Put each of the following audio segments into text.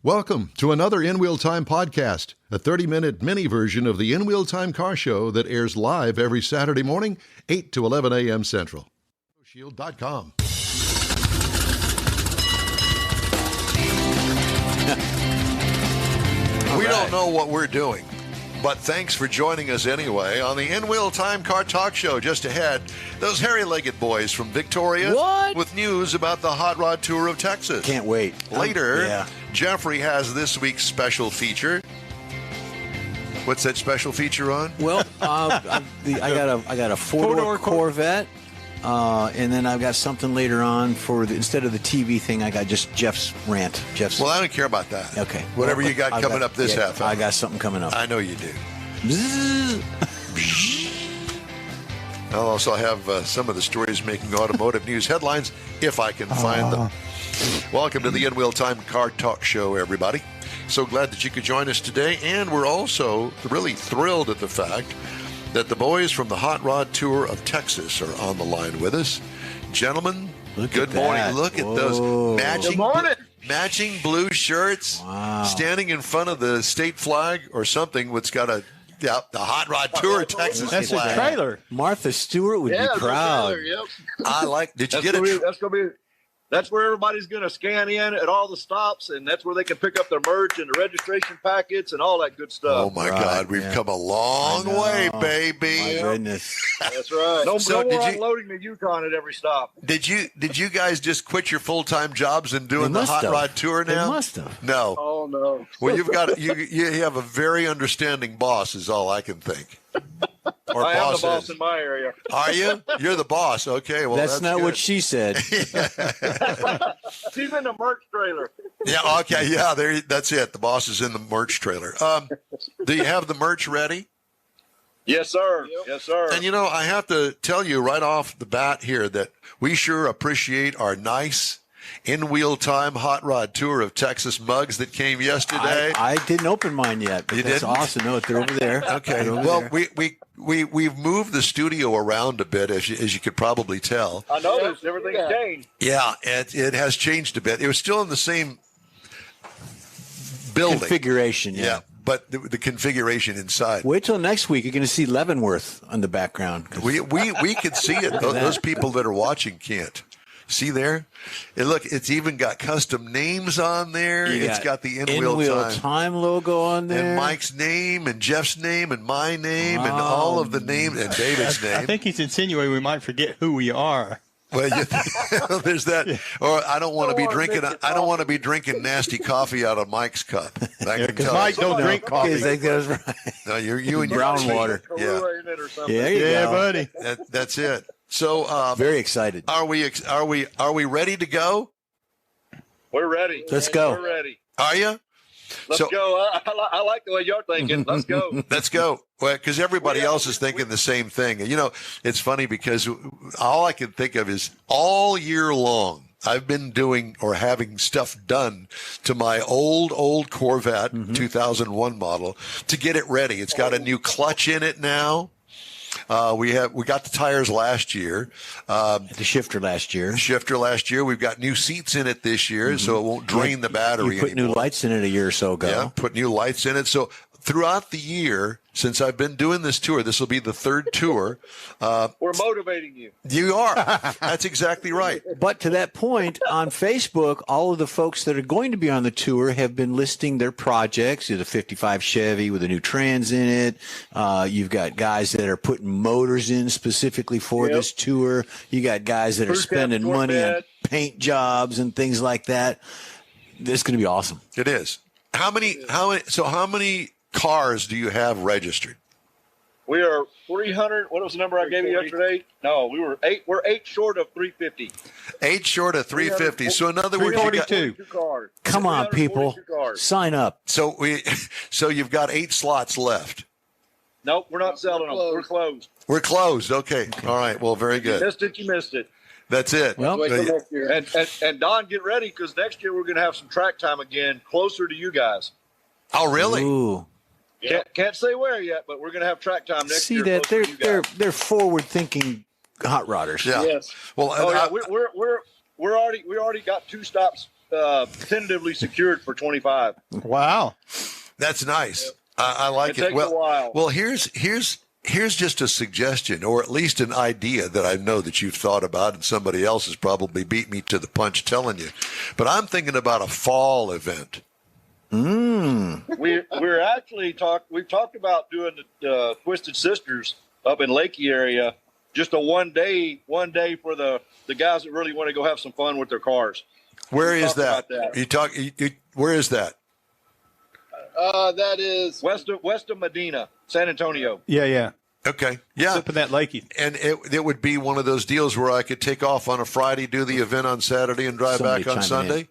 Welcome to another In Wheel Time podcast, a 30-minute mini version of the In Wheel Time car show that airs live every Saturday morning, 8 to 11 a.m. Central. Shield.com. We don't know what we're doing, but thanks for joining us anyway on the In Wheel Time Car Talk Show. Just ahead, those hairy-legged boys from Victoria with news about the Hot Rod Tour of Texas. Can't wait. Later, Jeffrey has this week's special feature. What's that special feature on? Well, I got a four-door Corvette, and then I've got something later on for instead of the TV thing. I got just Jeff's rant. Well, I don't care about that. Okay. Whatever you got coming up this half hour. I got something coming up. I know you do. I'll also have some of the stories making automotive news headlines if I can find them. Welcome to the In Wheel Time Car Talk Show, everybody. So glad that you could join us today, and we're also really thrilled at the fact that the boys from the Hot Rod Tour of Texas are on the line with us. Gentlemen, good morning. Look at those matching blue shirts, standing in front of the state flag or something that's got the Hot Rod Tour of Texas flag. That's a trailer. Martha Stewart would be proud. I like. Did you get it? That's where everybody's going to scan in at all the stops, and that's where they can pick up their merch and the registration packets and all that good stuff. Oh, my God. We've come a long way, baby. My goodness. That's right. No more unloading the Yukon at every stop. Did you guys just quit your full-time jobs and doing the Hot Rod Tour now? They must have. No. Oh, no. Well, you have a very understanding boss is all I can think. Or I am the boss in my area. Are you? You're the boss. Okay. Well, that's not good. What she said. She's in the merch trailer. Yeah. Okay. Yeah. That's it. The boss is in the merch trailer. Do you have the merch ready? Yes, sir. Yep. Yes, sir. And I have to tell you right off the bat here that we sure appreciate our nice In Wheel Time Hot Rod Tour of Texas mugs that came yesterday. I didn't open mine yet. But that's awesome. No, they're over there. Okay. Well, we've moved the studio around a bit, as you could probably tell. I noticed everything's changed. Yeah, it has changed a bit. It was still in the same building configuration. Yeah. But the configuration inside. Wait till next week. You're going to see Leavenworth on the background. We can see it. Those people that are watching can't. See there? And look, it's even got custom names on there. It's got the In Wheel Time logo on there. And Mike's name and Jeff's name and my name and all of the names and David's name. I think he's insinuating we might forget who we are. Well, there's that. Or I don't want to be drinking. I don't want to be drinking nasty coffee out of Mike's cup. Because Mike don't drink coffee. That's right. No, you and brown water. Yeah, buddy. That's it. So very excited. Are we ready to go? We're ready. Let's go. We're ready. Are you? Let's go. I like the way you're thinking. Let's go. Let's go. Well, because everybody else is thinking the same thing. It's funny because all I can think of is all year long I've been doing or having stuff done to my old Corvette 2001 model to get it ready. It's got a new clutch in it now. We got the tires last year. The shifter last year. We've got new seats in it this year, so it won't drain the battery You put anymore. new lights in it a year or so ago. Yeah, put new lights in it. So throughout the year, since I've been doing this tour, this will be the third tour. We're motivating you. You are. That's exactly right. But to that point, on Facebook, all of the folks that are going to be on the tour have been listing their projects. There's a 55 Chevy with a new trans in it. You've got guys that are putting motors in specifically for this tour. You got guys that are spending money on paint jobs and things like that. It's going to be awesome. It is. How many cars do you have registered? We are 300. What was the number I gave you yesterday? No, we're 8 short of 350. 8 short of 350. So in other words, you got, come on, people, sign up. So you've got 8 slots left. Nope, we're not selling them. We're closed. We're closed. Okay. All right. Well, very good. You missed it. That's it. Well, and Don, get ready because next year we're going to have some track time again, closer to you guys. Oh, really? Ooh. Can't say where yet, but we're going to have track time next year. See that they're forward-thinking hot rodders. Yeah. Yes. Well, we already got 2 stops tentatively secured for 25. Wow. That's nice. I like It it. takes a while. Well, here's just a suggestion, or at least an idea that I know that you've thought about, and somebody else has probably beat me to the punch telling you. But I'm thinking about a fall event. We're actually we've talked about doing the Twisted Sisters up in Lakey area, just a one day for the guys that really want to go have some fun with their cars. Where is talked that? about that. Where is that? That is west of Medina, San Antonio. Yeah. Okay. Yeah. Up in that lakey. And it would be one of those deals where I could take off on a Friday, do the event on Saturday, and drive Somebody back on chiming Sunday. in.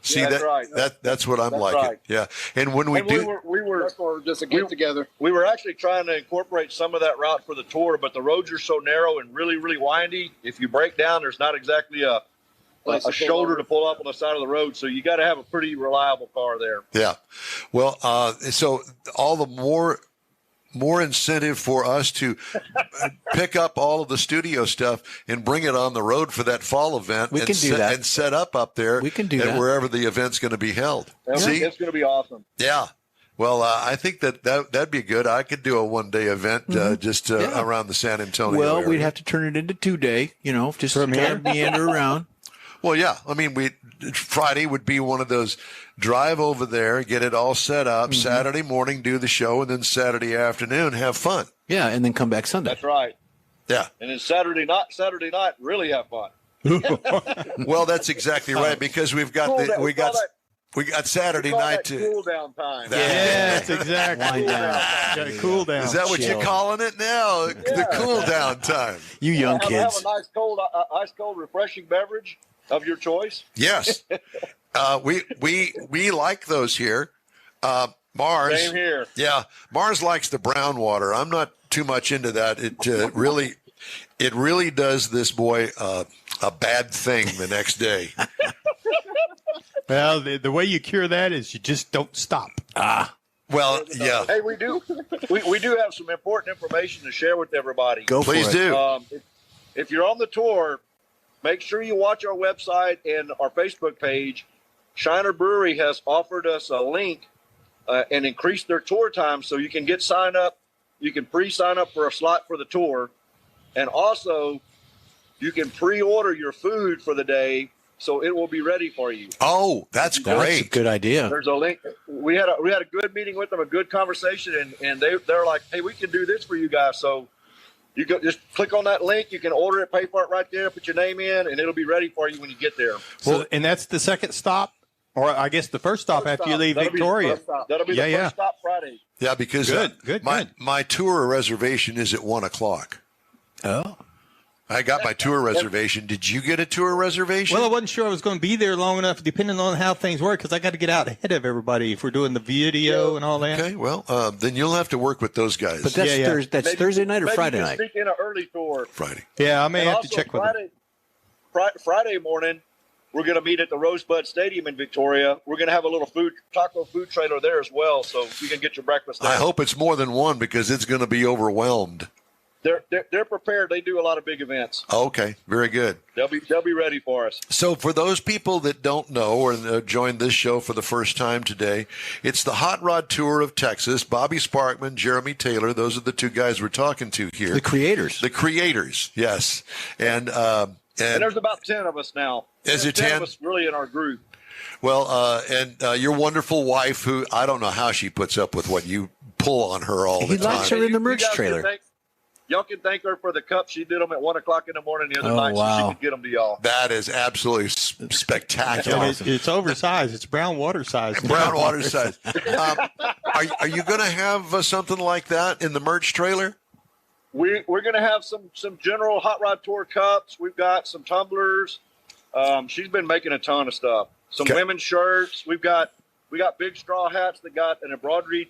See, Yeah, that's right. That's what I'm That's liking. right. Yeah. And when we And do, we were just a get together. We were actually trying to incorporate some of that route for the tour, but the roads are so narrow and really, really windy. If you break down, there's not exactly a shoulder to pull up on the side of the road. So you got to have a pretty reliable car there. yeah. Well, so all the more incentive for us to pick up all of the studio stuff and bring it on the road for that fall event. We can do that. And set up there. We can do at that. wherever the event's going to be held. It's going to be awesome. Yeah. Well, I think that'd be good. I could do a one-day event around the San Antonio Well, area. we'd have to turn it into 2-day, just From kind here? of meander around. Well, yeah. I mean, Friday would be one of those drive over there, get it all set up. Mm-hmm. Saturday morning, do the show, and then Saturday afternoon, have fun. Yeah, and then come back Sunday. That's right. Yeah. And then Saturday night, really have fun. Well, that's exactly right, because we got Saturday night too. Cool down time. Yeah, that's exactly. Wind down. Got to cool down. Is that what Chill. you're calling it now? The cool down time. You young Have kids. a nice cold, refreshing beverage of your choice. Yes. We like those here. Mars. Same here. Yeah, Mars likes the brown water. I'm not too much into that. It really does this boy a bad thing the next day. Well, the way you cure that is you just don't stop. Well, yeah. Hey, we do have some important information to share with everybody. Go for Please it. do. If you're on the tour, make sure you watch our website and our Facebook page. Shiner Brewery has offered us a link and increased their tour time, so you can get signed up. You can pre-sign up for a slot for the tour, and also you can pre-order your food for the day, so it will be ready for you. Oh, that's That's a great. good idea. There's a link. We had a good meeting with them, a good conversation, and they're like, hey, we can do this for you guys. So you go just click on that link. You can order it, pay for it right there, put your name in, and it'll be ready for you when you get there. So, and that's the second stop, or I guess the first stop after you leave That'll be the Victoria. first stop. That'll be Yeah, the yeah. first stop Friday. Yeah, because Good. my tour reservation is at 1:00. Oh. I got my tour reservation. Did you get a tour reservation? Well, I wasn't sure I was going to be there long enough, depending on how things work, because I got to get out ahead of everybody if we're doing the video and all that. Okay, well, then you'll have to work with those guys. But that's, Yeah, yeah. that's Thursday night or Maybe Friday you night? can sneak in an early tour. Friday. Yeah, I may And have to also check with them. Friday morning, we're going to meet at the Rosebud Stadium in Victoria. We're going to have a little taco food trailer there as well, so you can get your breakfast there. I hope it's more than one because it's going to be overwhelmed. They're prepared. They do a lot of big events. Okay, very good. They'll be ready for us. So for those people that don't know or joined this show for the first time today, it's the Hot Rod Tour of Texas. Bobby Sparkman, Jeremy Taylor, those are the two guys we're talking to here. The creators. The creators, yes. And there's about 10 of us now. Is There's there 10? of us really in our group. well, your wonderful wife, who I don't know how she puts up with what you pull on her all He the likes time. her in the You merch guys can trailer. y'all can thank her for the cups. She did them at 1:00 in the morning the other Oh, night, so wow. she could get them to y'all. That is absolutely spectacular. And it's oversized. It's brown water size. Brown water size. Are you going to have something like that in the merch trailer? We're going to have some general Hot Rod Tour cups. We've got some tumblers. She's been making a ton of stuff. Some Okay. women's shirts. We got big straw hats that got an embroidered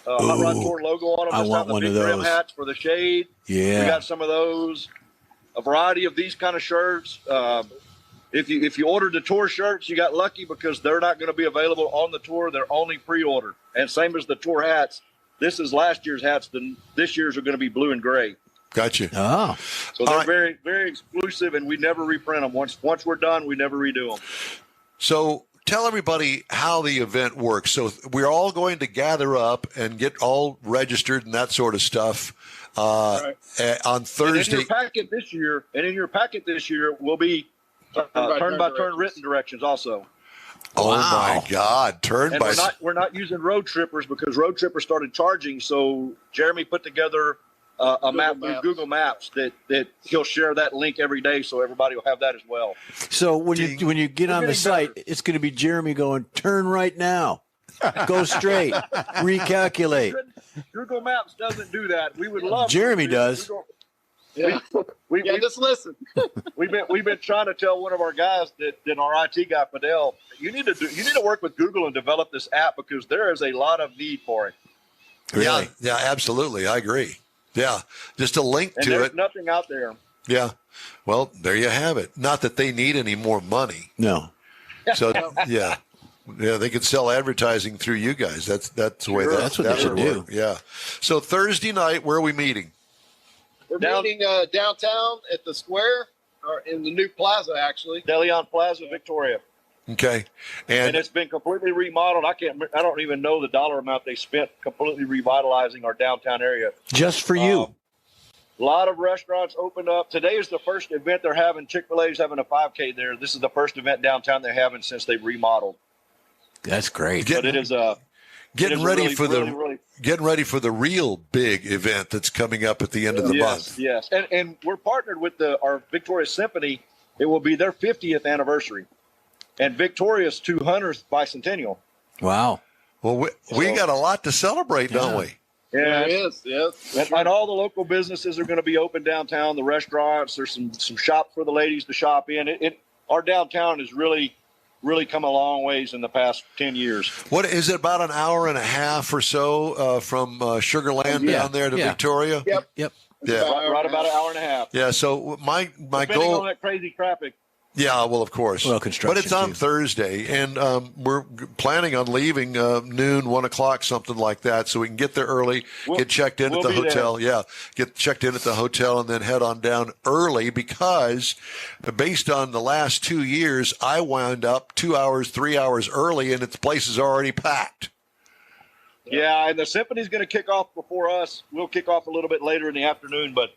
Hot Rod Tour logo on them. I Just want got the one big of brim those. hats for the shade. Yeah. We got some of those. A variety of these kind of shirts. If you ordered the tour shirts, you got lucky because they're not going to be available on the tour. They're only pre-order. And same as the tour hats. This is last year's hats. This year's are going to be blue and gray. Gotcha. Oh. So they're very, very exclusive, and we never reprint them. Once we're done, we never redo them. So tell everybody how the event works. So we're all going to gather up and get all registered and that sort of stuff on Thursday. And in your packet this year will be turn-by-turn written directions also. Oh, Wow. my God. We're not using road trippers because road trippers started charging. So Jeremy put together a map through Google Maps that he'll share that link every day, so everybody will have that as well. So when you get on the site, it's going to be Jeremy going, turn right now, go straight, recalculate. Google Maps doesn't do that. We would love. Jeremy does. Just listen. We've been trying to tell one of our guys that our IT guy Fidel, you need to work with Google and develop this app because there is a lot of need for it. Really? Yeah, absolutely. I agree. Yeah, just a link And to there's it. nothing out there. Yeah. Well, there you have it. Not that they need any more money. No. So yeah, they could sell advertising through you guys. That's the way That's what they should would do. work. Yeah. So Thursday night, where are we meeting? We're meeting downtown at the square, or in the new plaza, actually. DeLeon Plaza, Victoria. Okay. And it's been completely remodeled. I don't even know the dollar amount they spent completely revitalizing our downtown area. Just for you. A lot of restaurants opened up. Today is the first event they're having. Chick-fil-A is having a 5K there. This is the first event downtown they're having since they've remodeled. That's great. But it is getting ready really, for really getting ready for the real big event that's coming up at the end of the month. Yes, and we're partnered with our Victoria Symphony. It will be their 50th anniversary, and Victoria's 200th bicentennial. Wow. Well, we got a lot to celebrate, don't we? Yeah, It is. Yes. and all the local businesses are going to be open downtown. The restaurants, there's some shops for the ladies to shop in. Our downtown has really come a long ways in the past 10 years. What is it, about an hour and a half or so from Sugar Land down there to Victoria? Yep. Yeah. Right about an hour and a half. Yeah. So my Depending goal. on that crazy traffic. Yeah, well, of course. Well, construction, but it's on too. Thursday, and we're planning on leaving noon, 1 o'clock, something like that, so we can get there early, get checked in at the hotel. there. Yeah, get checked in at the hotel, and then head on down early because, based on the last 2 years, I wound up 2 hours, 3 hours early, and its place is already packed. Yeah, and the symphony's going to kick off before us. We'll kick off a little bit later in the afternoon, but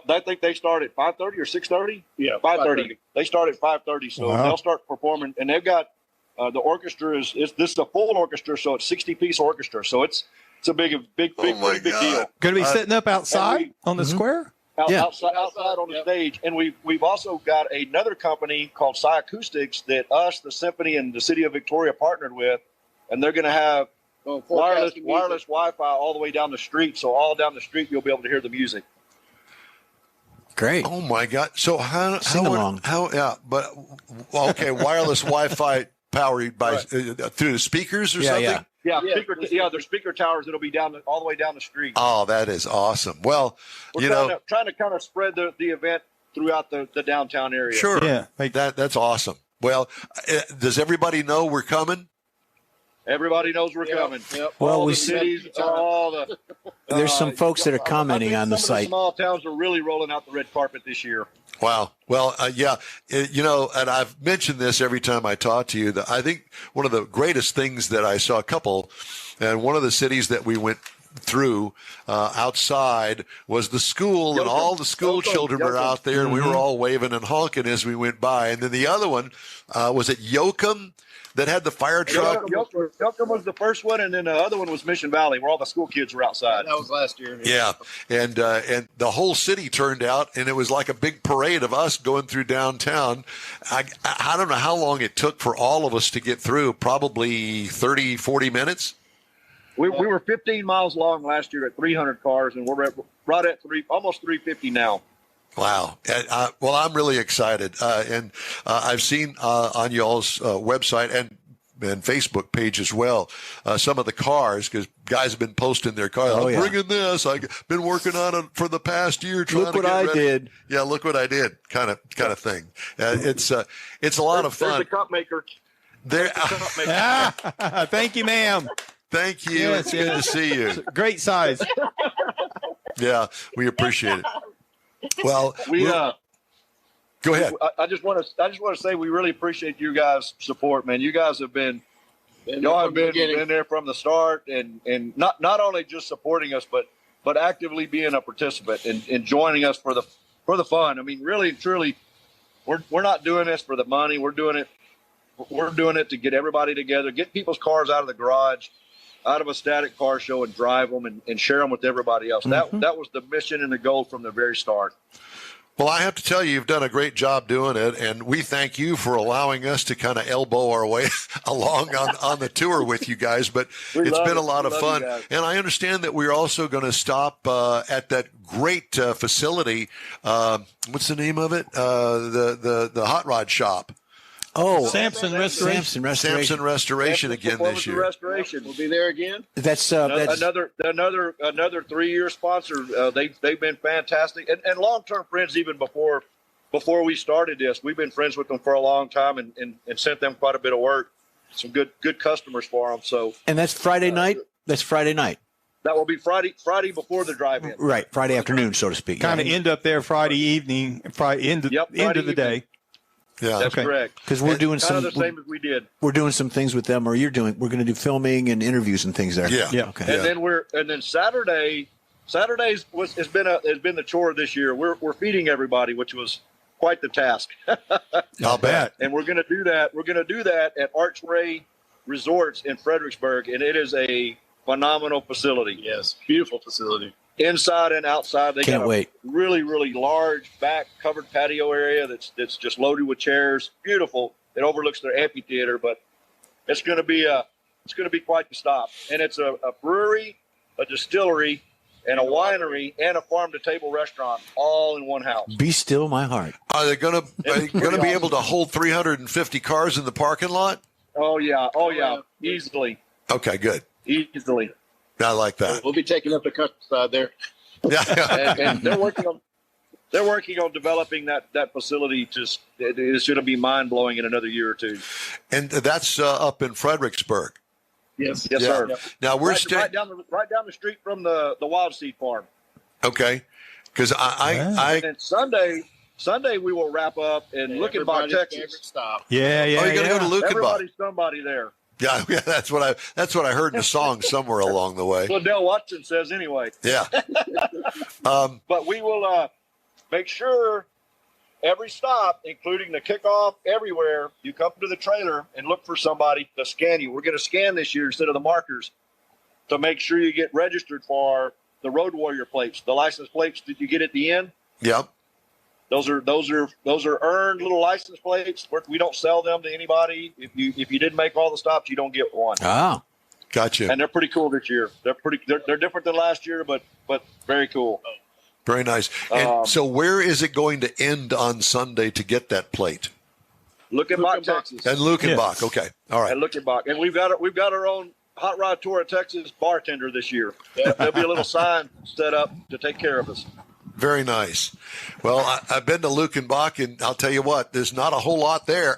I think they start at 5:30 or 6:30. Yeah, 5:30. They start at 5:30, so they'll start performing. And they've got the orchestra is this is a full orchestra, so it's 60-piece orchestra. So it's a big my pretty big God. deal. Going to be sitting up outside on the square? Outside on the stage. And we've also got another company called Psy Acoustics that the Symphony, and the City of Victoria partnered with, and they're going to have wireless Wi-Fi all the way down the street. So all down the street you'll be able to hear the music. Great. Oh my God! So Sing along. Okay, wireless Wi-Fi powered by through the speakers or something. Yeah. There's speaker towers that'll be all the way down the street. Oh, that is awesome. Well, We're trying to kind of spread the event throughout the downtown area. sure. Yeah. That's awesome. Well, does everybody know we're coming? Everybody knows we're coming. Yep. Well, all we the cities, all the. There's some folks that are I commenting think on the some of site. small towns are really rolling out the red carpet this year. Wow. Well, and I've mentioned this every time I talk to you, that I think one of the greatest things that I saw and one of the cities that we went through outside was the school, and all the school children were out there, and we were all waving and honking as we went by. And then the other one was at Yoakum that had the fire truck. Yoakum was the first one, and then the other one was Mission Valley, where all the school kids were outside. That was last year. Yeah, and the whole city turned out, and it was like a big parade of us going through downtown. I don't know how long it took for all of us to get through, probably 30, 40 minutes. We were 15 miles long last year at 300 cars, and we're right at almost 350 now. Wow. Well, I'm really excited. And I've seen on y'all's website and Facebook page as well some of the cars, because guys have been posting their cars. I'm bringing this. I've been working on it for the past year. Look what I did. Yeah, look what I did, kind of thing. It's a lot of fun. There's the cup maker. Thank you, ma'am. Thank you. Yes, it's good to see you. Great size. Yeah, we appreciate it. Well, Go ahead. I just want to say we really appreciate you guys' support, man. You guys have been there from the start, and not only just supporting us, but actively being a participant and joining us for the fun. I mean, really and truly, we're not doing this for the money. We're doing it to get everybody together, get people's cars out of the garage, out of a static car show, and drive them and share them with everybody else. Mm-hmm. That was the mission and the goal from the very start. Well, I have to tell you, you've done a great job doing it, and we thank you for allowing us to kind of elbow our way along on the tour with you guys. But it's been a lot of fun, and I understand that we're also going to stop at that great facility. What's the name of it? The hot rod shop. Oh, Samson Restoration. Samson Restoration again this year. Restoration. We'll be there again. That's another 3-year sponsor. They've been fantastic and long-term friends even before we started this. We've been friends with them for a long time and sent them quite a bit of work. Some good customers for them. So and that's Friday night. That's Friday night. That will be Friday before the drive-in. Right, Friday afternoon, so to speak. Kind of end up there Friday evening, end of the day. Yeah, that's correct. Because we're doing kind of the same as we did. We're doing some things with them, or we're going to do filming and interviews and things there. Yeah. Okay. And then Saturdays has been the chore this year. We're feeding everybody, which was quite the task. I'll bet. And we're going to do that. We're going to do that at Archway Resorts in Fredericksburg, and it is a phenomenal facility. Yes, beautiful facility. Inside and outside, they Can't got wait. a really, really large back covered patio area that's just loaded with chairs. Beautiful. It overlooks their amphitheater, but it's going to be quite the stop. And it's a brewery, a distillery, and a winery, and a farm to table restaurant all in one house. Be still, my heart. Are they going to be able to hold 350 cars in the parking lot? Oh yeah, easily. Okay, good. Easily. I like that. We'll be taking up the countryside there. Yeah. and they're working on developing that facility. It's going to be mind blowing in another year or two. And that's up in Fredericksburg. Yes, Yeah. sir. Now we're right down the street from the Wild Seed Farm. Okay, because And then Sunday we will wrap up in Luckenbach, Texas. Stop. Yeah. Oh, you're gonna go to Luckenbach. Everybody's somebody there. Yeah, that's what I heard in a song somewhere along the way. Well, Dale Watson says anyway. Yeah. But we will make sure every stop, including the kickoff, everywhere, you come to the trailer and look for somebody to scan you. We're going to scan this year instead of the markers to make sure you get registered for the Road Warrior plates, the license plates that you get at the end. Yep. Those are earned little license plates. We don't sell them to anybody. If you didn't make all the stops, you don't get one. Ah. Gotcha. And they're pretty cool this year. They're different than last year, but very cool. Very nice. And so where is it going to end on Sunday to get that plate? Luckenbach, Texas. And Luckenbach. Yeah. Okay. All right. And Luckenbach. And we've got our own Hot Rod Tour of Texas bartender this year. There'll be a little sign set up to take care of us. Very nice. Well, I've been to Luckenbach, and I'll tell you what, there's not a whole lot there.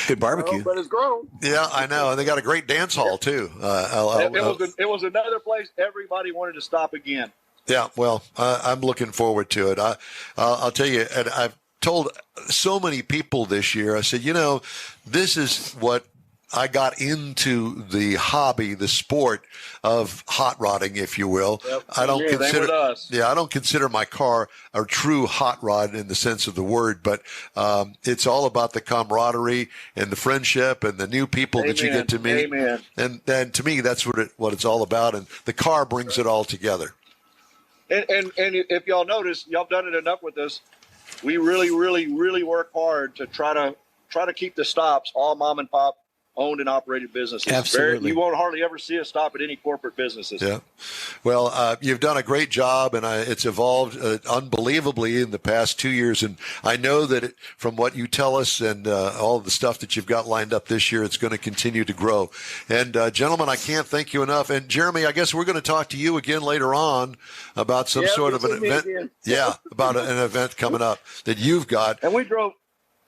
Good barbecue. But it's grown. Yeah, I know. And they got a great dance hall, too. It was another place everybody wanted to stop again. Yeah, well, I'm looking forward to it. I'll tell you, and I've told so many people this year, I said, this is what I got into the hobby, the sport of hot rodding, if you will. Yep. I don't consider us. Yeah, I don't consider my car a true hot rod in the sense of the word, but it's all about the camaraderie and the friendship and the new people that you get to meet. Amen. And to me, that's what it's all about. And the car brings it all together. And if y'all notice, y'all done it enough with us. We really, really, really work hard to try to keep the stops all mom and pop owned and operated businesses. Absolutely. You won't hardly ever see us stop at any corporate businesses. Yeah. Well, you've done a great job, and it's evolved unbelievably in the past 2 years. And I know that from what you tell us and all the stuff that you've got lined up this year, it's going to continue to grow. And gentlemen, I can't thank you enough. And Jeremy, I guess we're going to talk to you again later on about some sort of an event. Yeah, about an event coming up that you've got. And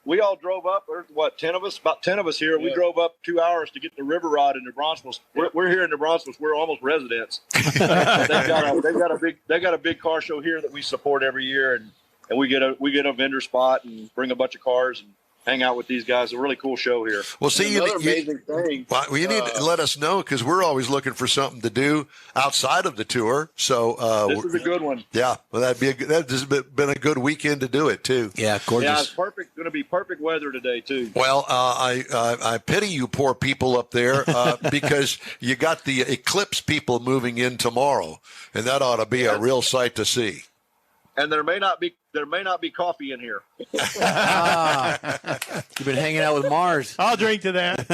we all drove up. There's about 10 of us here. Yeah. We drove up 2 hours to get the River Rod in New Braunfels. We're here in New Braunfels. We're almost residents. They got a big car show here that we support every year, and we get a vendor spot and bring a bunch of cars and hang out with these guys. A really cool show here. Well, see, Another amazing thing. well, you need to let us know because we're always looking for something to do outside of the tour. So This is a good one. yeah, well, that has been a good weekend to do it too. Yeah, gorgeous. Yeah, it's perfect. Going to be perfect weather today too. Well, I pity you poor people up there because you got the eclipse people moving in tomorrow, and that ought to be a real sight to see. And there may not be coffee in here. You've been hanging out with Mars. I'll drink to that.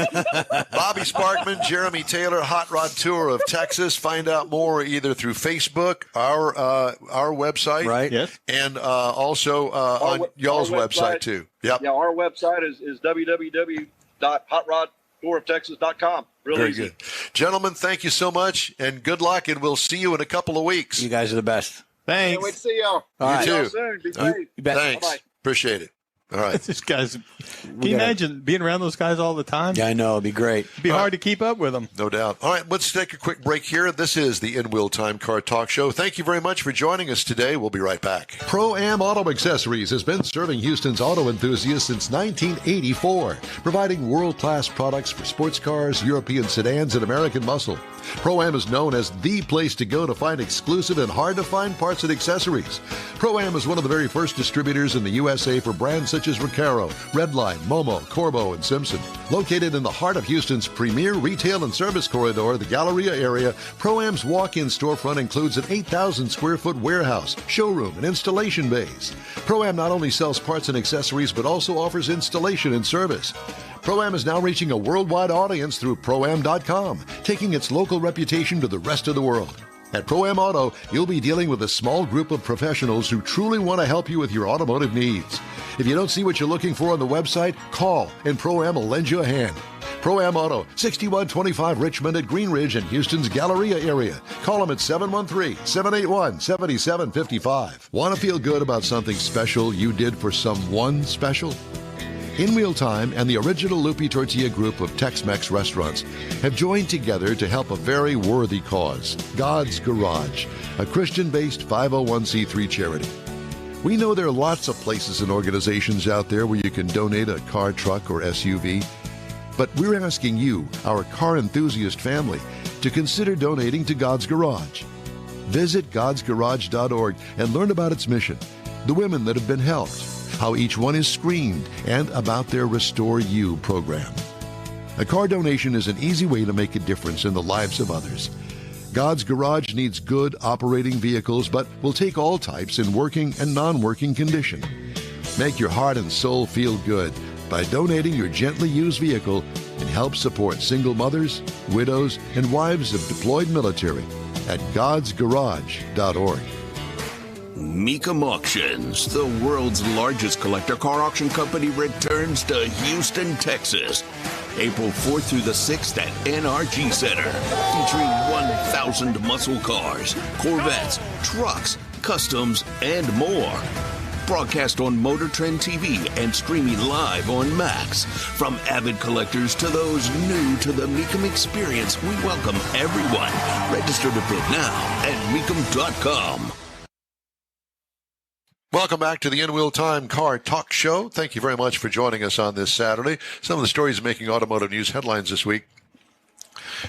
Bobby Sparkman, Jeremy Taylor, Hot Rod Tour of Texas. Find out more either through Facebook, our website, Right. Yes. and also on y'all's our website website. too. Yep. Yeah, our website is www.hotrodtouroftexas.com. Real Very easy. good. Gentlemen, thank you so much, and good luck, and we'll see you in a couple of weeks. You guys are the best. Can't wait Thanks. to see y'all. All right. too. See y'all soon. Be safe. You bet. Thanks. Bye-bye. Appreciate it. All right. This guys, can you imagine being around those guys all the time? Yeah, I know. It'd be great. It'd be hard to keep up with them. No doubt. All right, let's take a quick break here. This is the In Wheel Time Car Talk Show. Thank you very much for joining us today. We'll be right back. Pro-Am Auto Accessories has been serving Houston's auto enthusiasts since 1984, providing world-class products for sports cars, European sedans, and American muscle. Pro-Am is known as the place to go to find exclusive and hard-to-find parts and accessories. Pro-Am is one of the very first distributors in the USA for brands such as Recaro, Redline, Momo, Corbo, and Simpson. Located in the heart of Houston's premier retail and service corridor, the Galleria area, Pro-Am's walk-in storefront includes an 8,000-square-foot warehouse, showroom, and installation bays. Pro-Am not only sells parts and accessories, but also offers installation and service. Pro-Am is now reaching a worldwide audience through Pro-Am.com, taking its local reputation to the rest of the world. At Pro-Am Auto, you'll be dealing with a small group of professionals who truly want to help you with your automotive needs. If you don't see what you're looking for on the website, call and Pro-Am will lend you a hand. Pro-Am Auto, 6125 Richmond at Green Ridge in Houston's Galleria area. Call them at 713-781-7755. Want to feel good about something special you did for someone special? In Wheel Time and the original Lupi Tortilla group of Tex-Mex restaurants have joined together to help a very worthy cause, God's Garage, a Christian-based 501c3 charity. We know there are lots of places and organizations out there where you can donate a car, truck, or SUV, but we're asking you, our car enthusiast family, to consider donating to God's Garage. Visit godsgarage.org and learn about its mission, the women that have been helped, how each one is screened, and about their Restore You program. A car donation is an easy way to make a difference in the lives of others. God's Garage needs good operating vehicles, but will take all types in working and non-working condition. Make your heart and soul feel good by donating your gently used vehicle and help support single mothers, widows, and wives of deployed military at godsgarage.org. Mecum Auctions, the world's largest collector car auction company, returns to Houston, Texas. April 4th through the 6th at NRG Center, featuring 1,000 muscle cars, Corvettes, trucks, customs, and more. Broadcast on Motor Trend TV and streaming live on Max. From avid collectors to those new to the Mecum experience, we welcome everyone. Register to bid now at Mecum.com. Welcome back to the In Wheel Time Car Talk Show. Thank you very much for joining us on this Saturday. Some of the stories making automotive news headlines this week.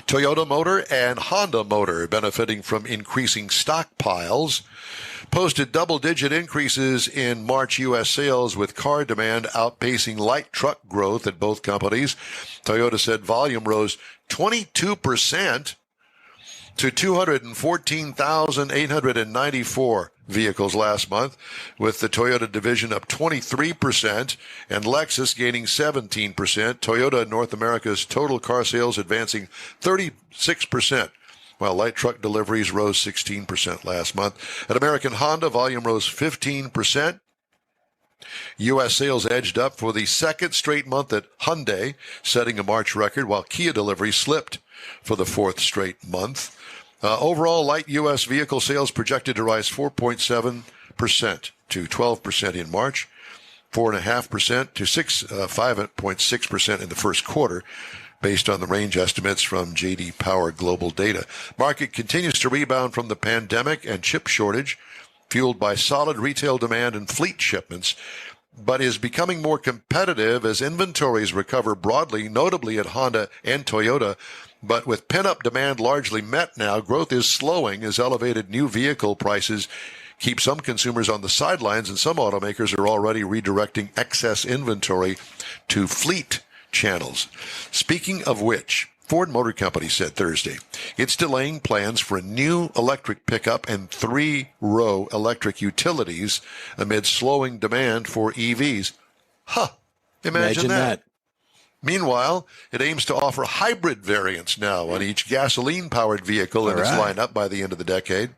Toyota Motor and Honda Motor, benefiting from increasing stockpiles, posted double-digit increases in March U.S. sales, with car demand outpacing light truck growth at both companies. Toyota said volume rose 22% to 214,894 vehicles last month, with the Toyota division up 23% and Lexus gaining 17%. Toyota North America's total car sales advancing 36%, while light truck deliveries rose 16% last month. At American Honda, volume rose 15%. U.S. sales edged up for the second straight month at Hyundai, setting a March record, while Kia deliveries slipped for the fourth straight month. Overall, light U.S. vehicle sales projected to rise 4.7% to 12% in March, 4.5% to 5.6% in the first quarter, based on the range estimates from J.D. Power Global Data. Market continues to rebound from the pandemic and chip shortage. fueled by solid retail demand and fleet shipments, but is becoming more competitive as inventories recover broadly, notably at Honda and Toyota. But with pent-up demand largely met now, growth is slowing as elevated new vehicle prices keep some consumers on the sidelines, and some automakers are already redirecting excess inventory to fleet channels. Speaking of which, Ford Motor Company said Thursday it's delaying plans for a new electric pickup and 3-row electric utilities amid slowing demand for EVs. Imagine that. Meanwhile, it aims to offer hybrid variants now on each gasoline-powered vehicle in its lineup by the end of the decade.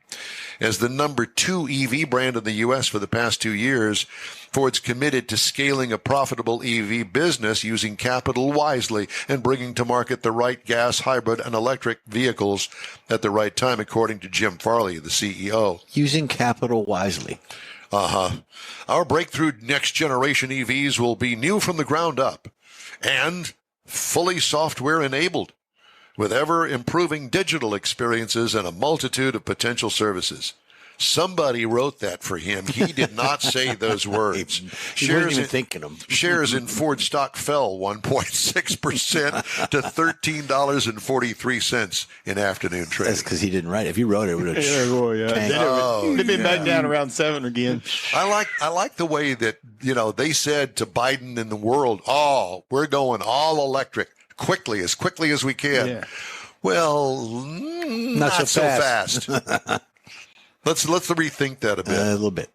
As the number 2 EV brand in the U.S. for the past 2 years, Ford's committed to scaling a profitable EV business using capital wisely and bringing to market the right gas, hybrid, and electric vehicles at the right time, according to Jim Farley, the CEO. Using capital wisely. Our breakthrough next-generation EVs will be new from the ground up and fully software-enabled, with ever-improving digital experiences and a multitude of potential services. Somebody wrote that for him. He did not say those words. He wasn't even thinking them. Shares in Ford stock fell 1.6% to $13.43 in afternoon trading. That's because he didn't write it. If he wrote it, it would have tanked. They've been back down around 7 again. I like the way that, they said to Biden and the world, we're going all electric as quickly as we can. Yeah. Well, not so fast. Let's rethink that a bit. A little bit.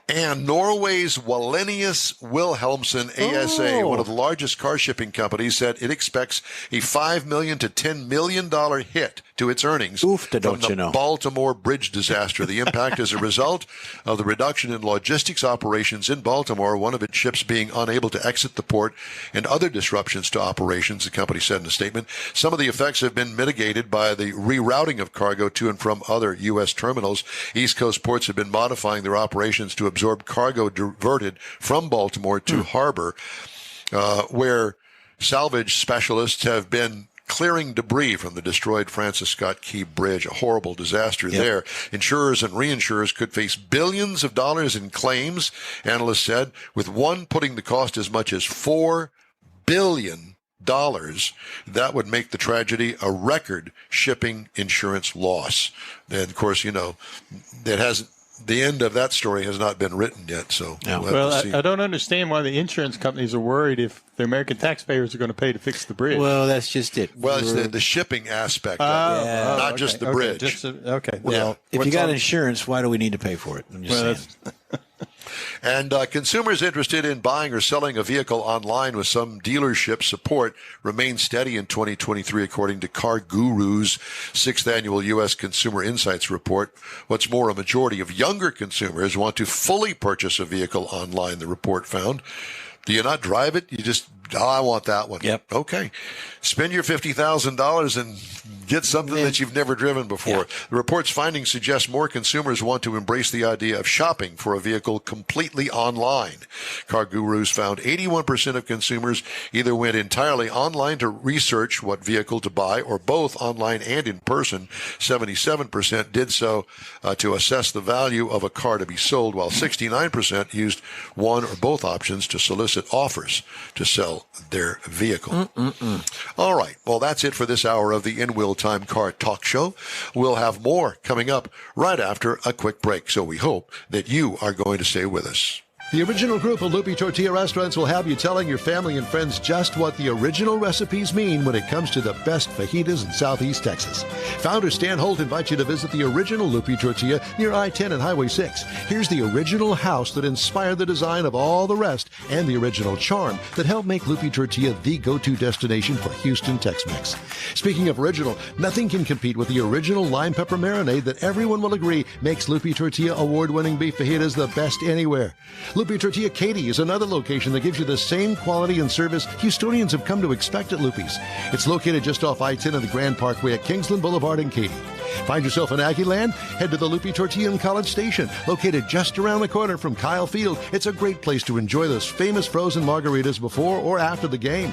And Norway's Wallenius Wilhelmsen ASA, one of the largest car shipping companies, said it expects a $5 million to $10 million hit to its earnings from the Baltimore bridge disaster. The impact is a result of the reduction in logistics operations in Baltimore, one of its ships being unable to exit the port, and other disruptions to operations, the company said in a statement. Some of the effects have been mitigated by the rerouting of cargo to and from other U.S. terminals. East Coast ports have been modifying their operations to absorb cargo diverted from Baltimore to harbor, where salvage specialists have been clearing debris from the destroyed Francis Scott Key Bridge, a horrible disaster there. Insurers and reinsurers could face billions of dollars in claims, analysts said, with one putting the cost as much as $4 billion. That would make the tragedy a record shipping insurance loss. And of course, the end of that story has not been written yet, so we'll have to see. I don't understand why the insurance companies are worried if the American taxpayers are going to pay to fix the bridge. Well, that's just it. Well, it's the shipping aspect of it, not just the bridge. Well, if you got insurance, why do we need to pay for it? I'm just saying. And consumers interested in buying or selling a vehicle online with some dealership support remain steady in 2023, according to Car Guru's 6th annual U.S. Consumer Insights report. What's more, a majority of younger consumers want to fully purchase a vehicle online, the report found. Do you not drive it? You just, I want that one. Yep. Okay. Spend your $50,000 and get something that you've never driven before. Yeah. The report's findings suggest more consumers want to embrace the idea of shopping for a vehicle completely online. Car Gurus found 81% of consumers either went entirely online to research what vehicle to buy, or both online and in person. 77% did so to assess the value of a car to be sold, while 69% used one or both options to solicit offers to sell their vehicle. All right. Well, that's it for this hour of the In Wheel Time Car Talk Show. We'll have more coming up right after a quick break, so we hope that you are going to stay with us. The original group of Lupi Tortilla Restaurants will have you telling your family and friends just what the original recipes mean when it comes to the best fajitas in Southeast Texas. Founder Stan Holt invites you to visit the original Lupi Tortilla near I-10 and Highway 6. Here's the original house that inspired the design of all the rest, and the original charm that helped make Lupi Tortilla the go-to destination for Houston Tex-Mex. Speaking of original, nothing can compete with the original lime pepper marinade that everyone will agree makes Lupi Tortilla award-winning beef fajitas the best anywhere. Lupi Tortilla Katy is another location that gives you the same quality and service Houstonians have come to expect at Lupi's. It's located just off I-10 and the Grand Parkway at Kingsland Boulevard in Katy. Find yourself in Aggie Land? Head to the Lupe Tortilla in College Station, located just around the corner from Kyle Field. It's a great place to enjoy those famous frozen margaritas before or after the game.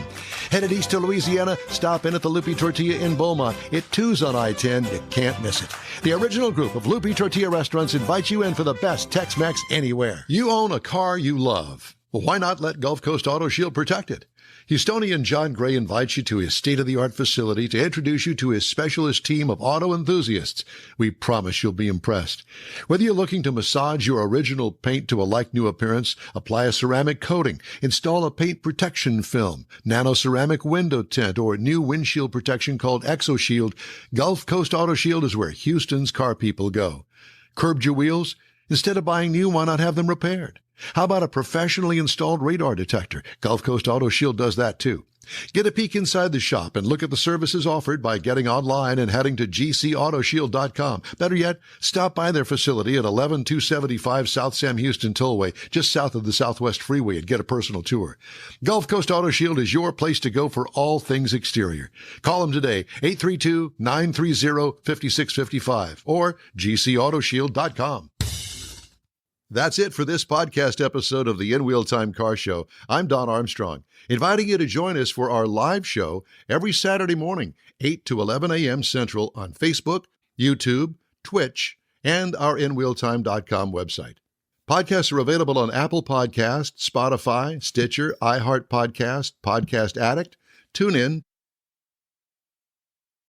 Headed east to Louisiana, stop in at the Lupe Tortilla in Beaumont. It too's on I-10. You can't miss it. The original group of Lupe Tortilla restaurants invite you in for the best Tex-Mex anywhere. You own a car you love. Well, why not let Gulf Coast Auto Shield protect it? Houstonian John Gray invites you to his state-of-the-art facility to introduce you to his specialist team of auto enthusiasts. We promise you'll be impressed. Whether you're looking to massage your original paint to a like-new appearance, apply a ceramic coating, install a paint protection film, nano-ceramic window tint, or new windshield protection called ExoShield, Gulf Coast Auto Shield is where Houston's car people go. Curbed your wheels? Instead of buying new, why not have them repaired? How about a professionally installed radar detector? Gulf Coast Auto Shield does that too. Get a peek inside the shop and look at the services offered by getting online and heading to gcautoshield.com. Better yet, stop by their facility at 11275 South Sam Houston Tollway, just south of the Southwest Freeway, and get a personal tour. Gulf Coast Auto Shield is your place to go for all things exterior. Call them today, 832-930-5655 or gcautoshield.com. That's it for this podcast episode of the In Wheel Time Car Show. I'm Don Armstrong, inviting you to join us for our live show every Saturday morning, 8 to 11 a.m. Central on Facebook, YouTube, Twitch, and our InWheelTime.com website. Podcasts are available on Apple Podcasts, Spotify, Stitcher, iHeart Podcast, Podcast Addict, TuneIn,